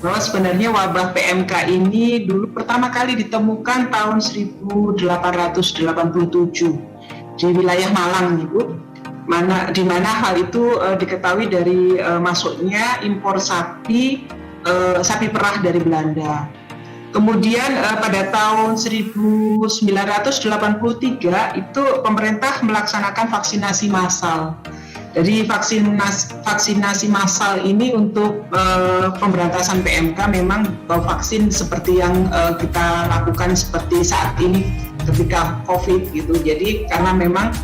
bahwa sebenarnya wabah PMK ini dulu pertama kali ditemukan tahun 1887 di wilayah Malang, Ibu. Di mana hal itu diketahui dari masuknya impor sapi perah dari Belanda. Kemudian pada tahun 1983 itu pemerintah melaksanakan vaksinasi massal. Jadi vaksinasi massal ini untuk pemberantasan PMK memang vaksin seperti yang kita lakukan seperti saat ini ketika COVID gitu. Jadi karena memang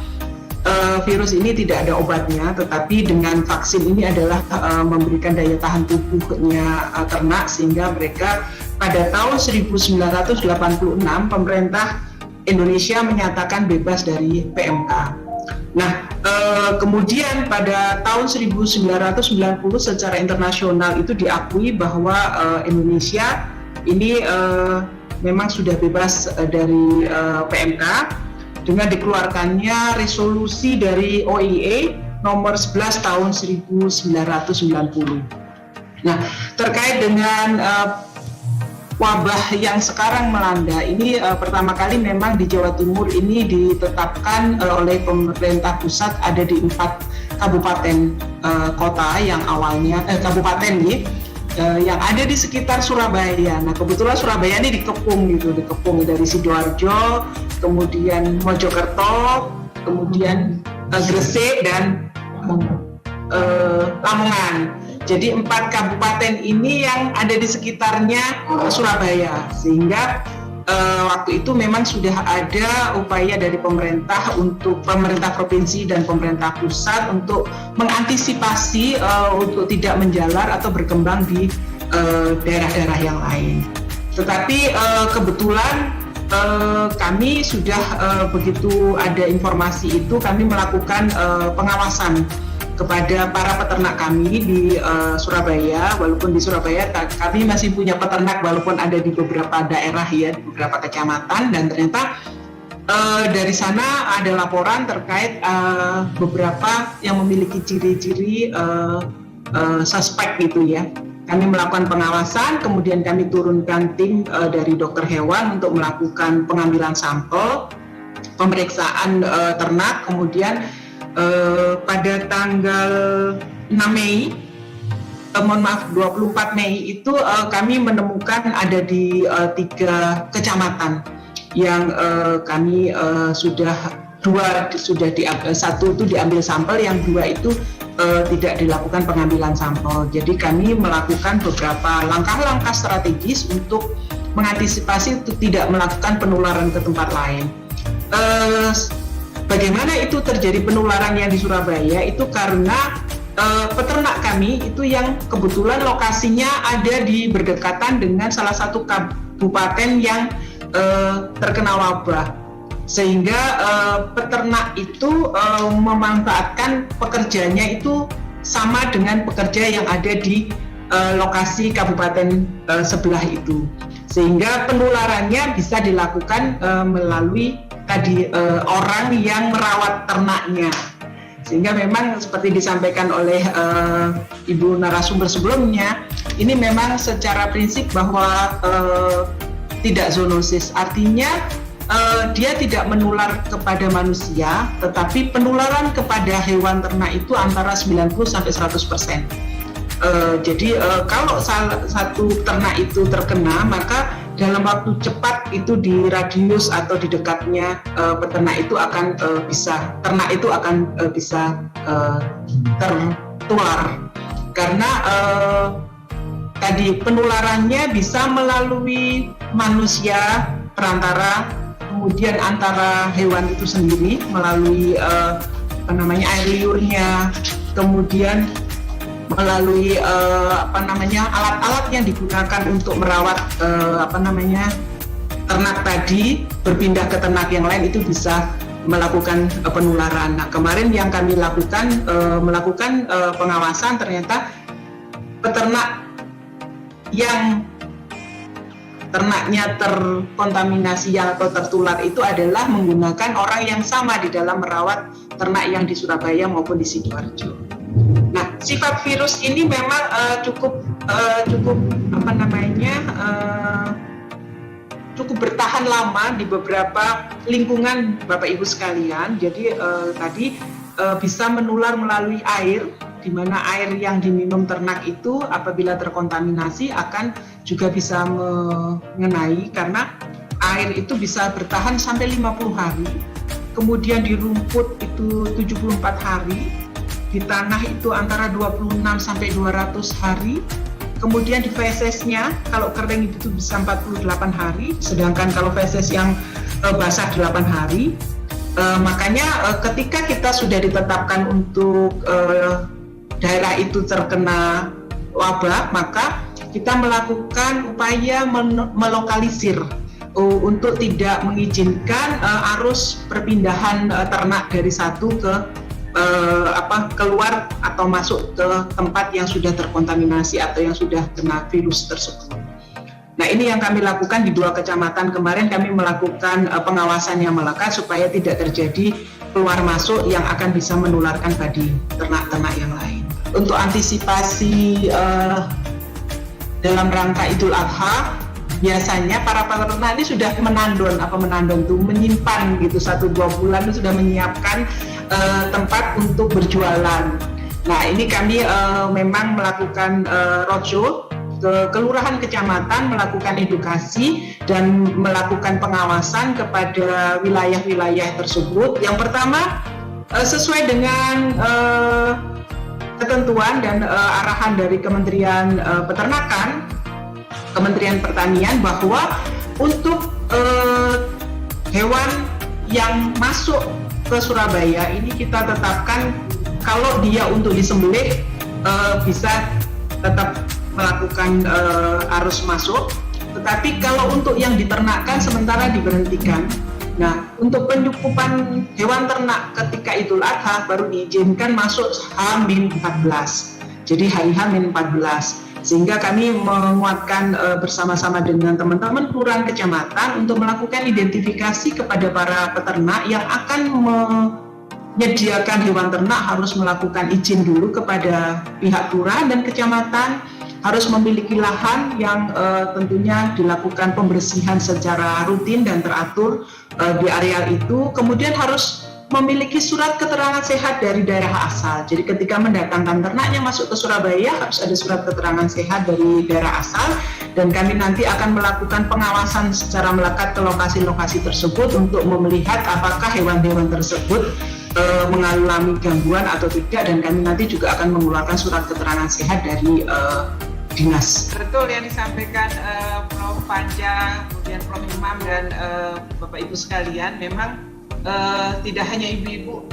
virus ini tidak ada obatnya, tetapi dengan vaksin ini adalah memberikan daya tahan tubuhnya ternak sehingga mereka pada tahun 1986 pemerintah Indonesia menyatakan bebas dari PMK. Nah, kemudian pada tahun 1990 secara internasional itu diakui bahwa Indonesia ini memang sudah bebas dari PMK dengan dikeluarkannya resolusi dari OIE nomor 11 tahun 1990. Nah, terkait dengan wabah yang sekarang melanda ini pertama kali memang di Jawa Timur ini ditetapkan oleh pemerintah pusat ada di 4 kabupaten kota yang awalnya kabupaten yang ada di sekitar Surabaya. Nah, kebetulan Surabaya ini dikepung dari Sidoarjo, kemudian Mojokerto, kemudian Gresik dan Lamongan. Jadi 4 kabupaten ini yang ada di sekitarnya Surabaya, sehingga waktu itu memang sudah ada upaya dari pemerintah provinsi dan pemerintah pusat untuk mengantisipasi untuk tidak menjalar atau berkembang di daerah-daerah yang lain. Tetapi kebetulan kami sudah begitu ada informasi itu kami melakukan pengawasan kepada para peternak kami di Surabaya. Walaupun di Surabaya kami masih punya peternak walaupun ada di beberapa daerah di beberapa kecamatan, dan ternyata dari sana ada laporan terkait beberapa yang memiliki ciri-ciri suspek gitu ya. Kami melakukan pengawasan, kemudian kami turunkan tim dari dokter hewan untuk melakukan pengambilan sampel, pemeriksaan ternak, kemudian pada tanggal 24 Mei itu kami menemukan ada di 3 kecamatan yang kami sudah diambil, 1 itu diambil sampel, yang 2 itu tidak dilakukan pengambilan sampel. Jadi kami melakukan beberapa langkah-langkah strategis untuk mengantisipasi untuk tidak melakukan penularan ke tempat lain. Bagaimana itu terjadi penularan yang di Surabaya itu karena peternak kami itu yang kebetulan lokasinya ada di berdekatan dengan salah satu kabupaten yang terkena wabah, sehingga peternak itu memanfaatkan pekerjanya itu sama dengan pekerja yang ada di lokasi kabupaten sebelah itu, sehingga penularannya bisa dilakukan melalui orang yang merawat ternaknya. Sehingga memang seperti disampaikan oleh Ibu narasumber sebelumnya, ini memang secara prinsip bahwa tidak zoonosis, artinya dia tidak menular kepada manusia, tetapi penularan kepada hewan ternak itu antara 90-100%. Jadi kalau salah-satu ternak itu terkena, maka dalam waktu cepat itu di radius atau di dekatnya peternak itu akan bisa tertular, karena tadi penularannya bisa melalui manusia perantara, kemudian antara hewan itu sendiri melalui air liurnya, kemudian melalui alat-alat yang digunakan untuk merawat ternak tadi berpindah ke ternak yang lain, itu bisa melakukan penularan. Nah, kemarin yang kami lakukan melakukan pengawasan, ternyata peternak yang ternaknya terkontaminasi atau tertular itu adalah menggunakan orang yang sama di dalam merawat ternak yang di Surabaya maupun di Sidoarjo. Nah, sifat virus ini memang cukup cukup bertahan lama di beberapa lingkungan Bapak Ibu sekalian. Jadi tadi bisa menular melalui air, di mana air yang diminum ternak itu apabila terkontaminasi akan juga bisa mengenai, karena air itu bisa bertahan sampai 50 hari. Kemudian di rumput itu 74 hari, di tanah itu antara 26 sampai 200 hari. Kemudian di fesesnya, kalau kering itu bisa 48 hari, sedangkan kalau feses yang basah 8 hari. Makanya ketika kita sudah ditetapkan untuk daerah itu terkena wabah, maka kita melakukan upaya melokalisir untuk tidak mengizinkan arus perpindahan ternak dari satu ke keluar atau masuk ke tempat yang sudah terkontaminasi atau yang sudah kena virus tersebut. Nah, ini yang kami lakukan di 2 kecamatan. Kemarin kami melakukan pengawasan yang melekat supaya tidak terjadi keluar masuk yang akan bisa menularkan pada ternak-ternak yang lain. Untuk antisipasi dalam rangka Idul Adha, biasanya para peternak ini sudah menandon tuh, menyimpan gitu 1-2 bulan itu sudah menyiapkan tempat untuk berjualan. Nah, ini kami memang melakukan roadshow ke kelurahan kecamatan, melakukan edukasi dan melakukan pengawasan kepada wilayah-wilayah tersebut. Yang pertama, sesuai dengan ketentuan dan arahan dari Kementerian Peternakan, Kementerian Pertanian, bahwa untuk hewan yang masuk ke Surabaya ini kita tetapkan kalau dia untuk disembelih bisa tetap melakukan arus masuk, tetapi kalau untuk yang diternakkan sementara diberhentikan. Nah, untuk penyukupan hewan ternak ketika Idul Adha baru diizinkan masuk H-14, jadi hari H-14. Sehingga kami menguatkan bersama-sama dengan teman-teman kelurahan kecamatan untuk melakukan identifikasi kepada para peternak yang akan menyediakan hewan ternak, harus melakukan izin dulu kepada pihak kelurahan dan kecamatan, harus memiliki lahan yang tentunya dilakukan pembersihan secara rutin dan teratur di areal itu, kemudian harus memiliki surat keterangan sehat dari daerah asal. Jadi ketika mendatangkan ternaknya masuk ke Surabaya harus ada surat keterangan sehat dari daerah asal, dan kami nanti akan melakukan pengawasan secara melekat ke lokasi-lokasi tersebut untuk melihat apakah hewan-hewan tersebut mengalami gangguan atau tidak, dan kami nanti juga akan mengeluarkan surat keterangan sehat dari dinas. Betul yang disampaikan Prof. Panca, kemudian Prof. Imam dan Bapak Ibu sekalian, memang tidak hanya ibu-ibu,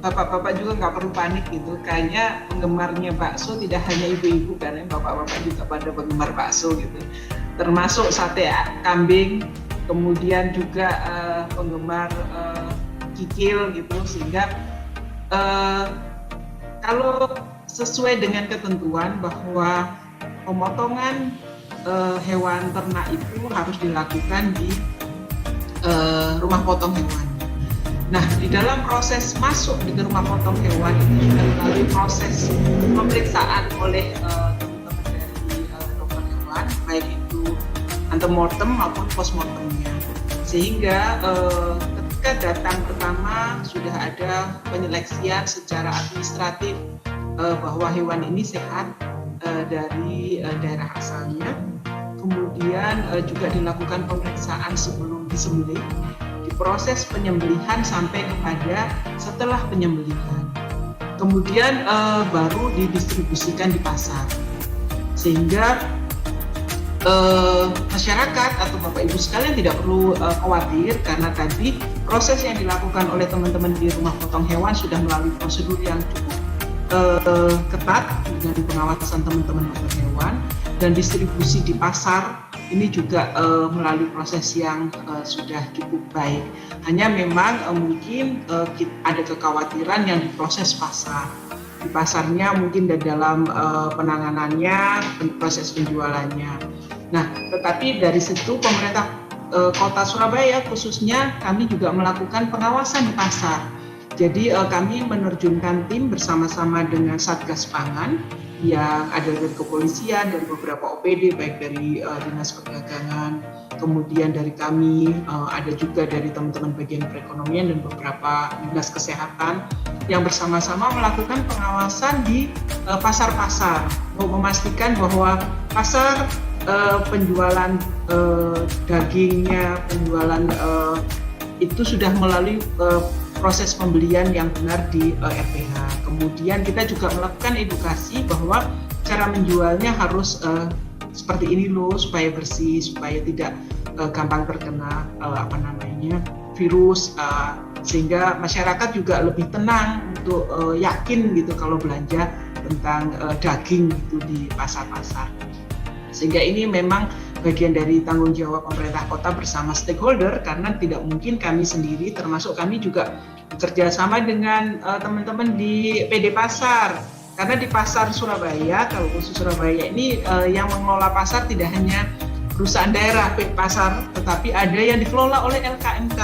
bapak-bapak juga nggak perlu panik gitu. Kayaknya penggemarnya bakso tidak hanya ibu-ibu, karena bapak-bapak juga pada penggemar bakso gitu. Termasuk sate kambing, kemudian juga penggemar kikil gitu. Sehingga kalau sesuai dengan ketentuan bahwa pemotongan hewan ternak itu harus dilakukan di rumah potong hewan. Nah, di dalam proses masuk di rumah potong hewan itu sudah melalui proses pemeriksaan oleh teman-teman dari dokter hewan, baik itu antemortem maupun postmortemnya. Sehingga ketika datang pertama sudah ada penyeleksian secara administratif bahwa hewan ini sehat dari daerah asalnya. Kemudian juga dilakukan pemeriksaan sebelum disembelih, proses penyembelihan sampai kepada setelah penyembelihan. Kemudian baru didistribusikan di pasar. Sehingga masyarakat atau Bapak Ibu sekalian tidak perlu khawatir, karena tadi proses yang dilakukan oleh teman-teman di rumah potong hewan sudah melalui prosedur yang cukup ketat dengan pengawasan teman-teman dokter hewan, dan distribusi di pasar ini juga melalui proses yang sudah cukup baik. Hanya memang mungkin ada kekhawatiran yang di proses pasar. Di pasarnya mungkin dalam penanganannya, proses penjualannya. Nah, tetapi dari situ pemerintah Kota Surabaya khususnya kami juga melakukan pengawasan di pasar. Jadi kami menerjunkan tim bersama-sama dengan Satgas Pangan yang ada dari kepolisian, dari beberapa OPD, baik dari Dinas Perdagangan, kemudian dari kami, ada juga dari teman-teman bagian perekonomian dan beberapa Dinas Kesehatan yang bersama-sama melakukan pengawasan di pasar-pasar, memastikan bahwa pasar penjualan dagingnya, penjualan itu sudah melalui proses pembelian yang benar di RPH. Kemudian kita juga melakukan edukasi bahwa cara menjualnya harus seperti ini loh, supaya bersih, supaya tidak gampang terkena virus, sehingga masyarakat juga lebih tenang untuk yakin gitu kalau belanja tentang daging gitu di pasar-pasar. Sehingga ini memang bagian dari tanggung jawab pemerintah kota bersama stakeholder, karena tidak mungkin kami sendiri, termasuk kami juga bekerja sama dengan teman-teman di PD Pasar. Karena di pasar Surabaya, kalau khusus Surabaya ini yang mengelola pasar tidak hanya perusahaan daerah pasar, tetapi ada yang dikelola oleh LKMK,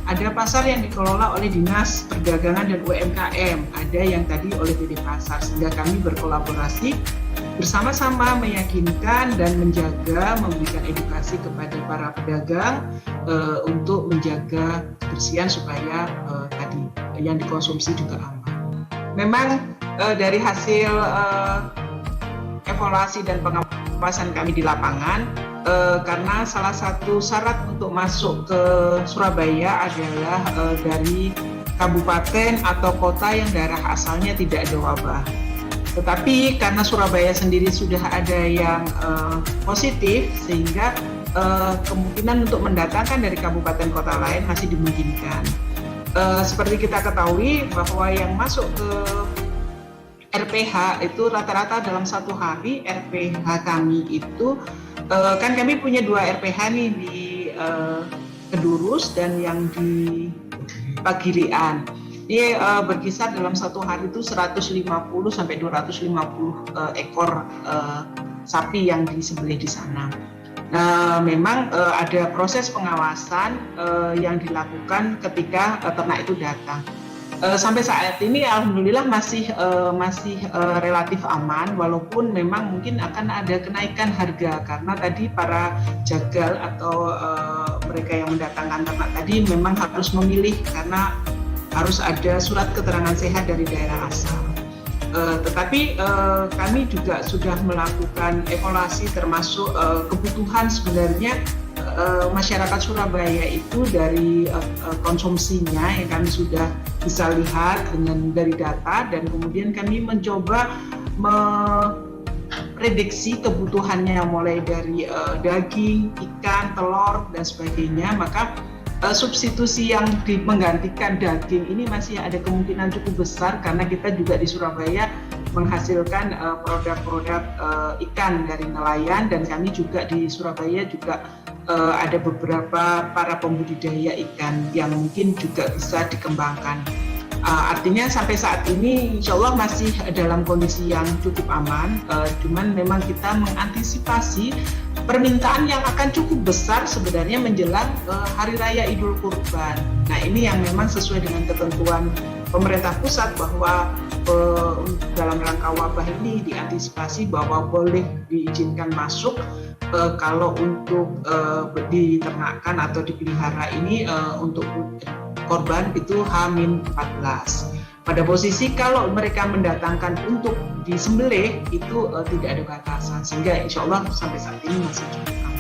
ada pasar yang dikelola oleh Dinas Perdagangan dan UMKM, ada yang tadi oleh PD Pasar, sehingga kami berkolaborasi bersama-sama meyakinkan dan menjaga, memberikan edukasi kepada para pedagang untuk menjaga kebersihan supaya tadi yang dikonsumsi juga aman. Memang dari hasil evaluasi dan pengawasan kami di lapangan, karena salah satu syarat untuk masuk ke Surabaya adalah dari kabupaten atau kota yang daerah asalnya tidak ada wabah. Tetapi karena Surabaya sendiri sudah ada yang positif, sehingga kemungkinan untuk mendatangkan dari kabupaten kota lain masih dimungkinkan. Seperti kita ketahui bahwa yang masuk ke RPH itu rata-rata dalam satu hari RPH kami itu, kan kami punya 2 RPH nih di Kedurus dan yang di Pagirian. Ini berkisar dalam satu hari itu 150 sampai 250 ekor sapi yang disembelih di sana. Memang ada proses pengawasan yang dilakukan ketika ternak itu datang. Sampai saat ini alhamdulillah masih relatif aman, walaupun memang mungkin akan ada kenaikan harga karena tadi para jagal atau mereka yang mendatangkan ternak tadi memang harus memilih karena harus ada surat keterangan sehat dari daerah asal. Tetapi kami juga sudah melakukan evaluasi termasuk kebutuhan sebenarnya masyarakat Surabaya itu dari konsumsinya yang kami sudah bisa lihat dari data, dan kemudian kami mencoba memprediksi kebutuhannya mulai dari daging, ikan, telur dan sebagainya. Maka substitusi yang menggantikan daging ini masih ada kemungkinan cukup besar karena kita juga di Surabaya menghasilkan produk-produk ikan dari nelayan, dan kami juga di Surabaya juga ada beberapa para pembudidaya ikan yang mungkin juga bisa dikembangkan. Artinya sampai saat ini insya Allah masih dalam kondisi yang cukup aman, cuman memang kita mengantisipasi permintaan yang akan cukup besar sebenarnya menjelang Hari Raya Idul Kurban. Nah ini yang memang sesuai dengan ketentuan pemerintah pusat bahwa dalam rangka wabah ini diantisipasi bahwa boleh diizinkan masuk kalau untuk diternakkan atau dipelihara ini untuk korban itu H-14. Pada posisi kalau mereka mendatangkan untuk disembelih itu tidak ada batasan, sehingga insya Allah sampai saat ini masih cukup.